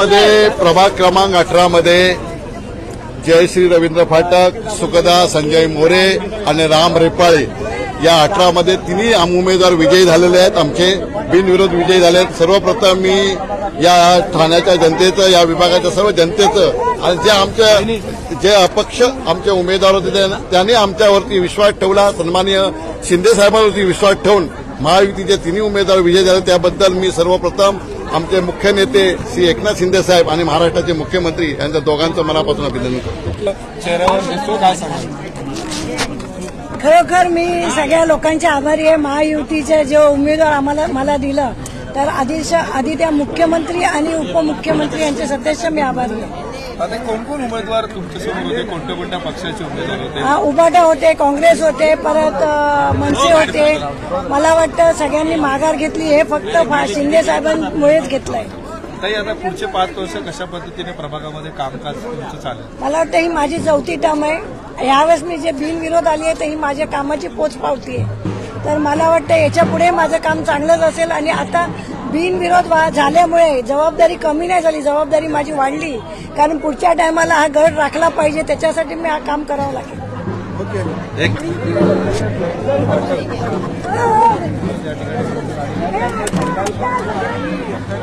मध्ये प्रभाग क्रमांक 18 मध्ये जयश्री रवींद्र फाटक, सुखदा संजय मोरे आणि राम रेपाळे या 18 मध्ये तिन्ही उमेदवार विजयी झालेले आहेत. आमचे बिनविरोध विजयी झाले आहेत. सर्वप्रथम मी या ठाण्याच्या जनतेचं, या विभागाच्या सर्व जनतेचं आणि जे अपक्ष आमचे उमेदवार होते त्यांनी आमच्यावरती विश्वास ठेवला, सन्माननीय शिंदे साहेबांवरती विश्वास ठेवून महायुतीचे तिन्ही उमेदवार विजयी झाले. त्याबद्दल मी सर्वप्रथम आमचे मुख्य नेते श्री एकनाथ शिंदे साहेब आणि महाराष्ट्राचे मुख्यमंत्री यांच्या दोघांचं मनापासून अभिनंदन करतो. चेहऱ्यावर दिसतो काय सांगा? खरोखर मी सगळ्या लोकांचे आभारी आहे. महायुतीचे जे उमेदवार मला दिलं तर आधी त्या मुख्यमंत्री आणि उपमुख्यमंत्री यांचे सदस्य मी आभारी आहे. आता कोण उमेदवार तुमच्यासोबत होते? कोणत्या पक्षाचे उमेदवार होते? उभाटा होते, काँग्रेस होते, परत मनसे होते. मला वाटतं सगळ्यांनी माघार घेतली. हे फक्त शिंदे साहेबांमुळेच घेतलंय. ताई, आता पुढचे 5 वर्ष कशा पद्धतीने प्रभागामध्ये कामकाज तुमचं चालेल? मला वाटतं ही माझी 4थी टर्म आहे. यावेळेस मी जे बिनविरोध आली आहे तर ही माझ्या कामाची पोचपावती आहे. तर मला वाटतं याच्या पुढे माझं काम चांगलंच असेल. आणि आता बिनविरोध झाल्यामुळे जबाबदारी कमी नाही झाली, जबाबदारी माझी वाढली. कारण पुढच्या टायमाला हा गड राखला पाहिजे, त्याच्यासाठी मी हा काम करावं लागेल.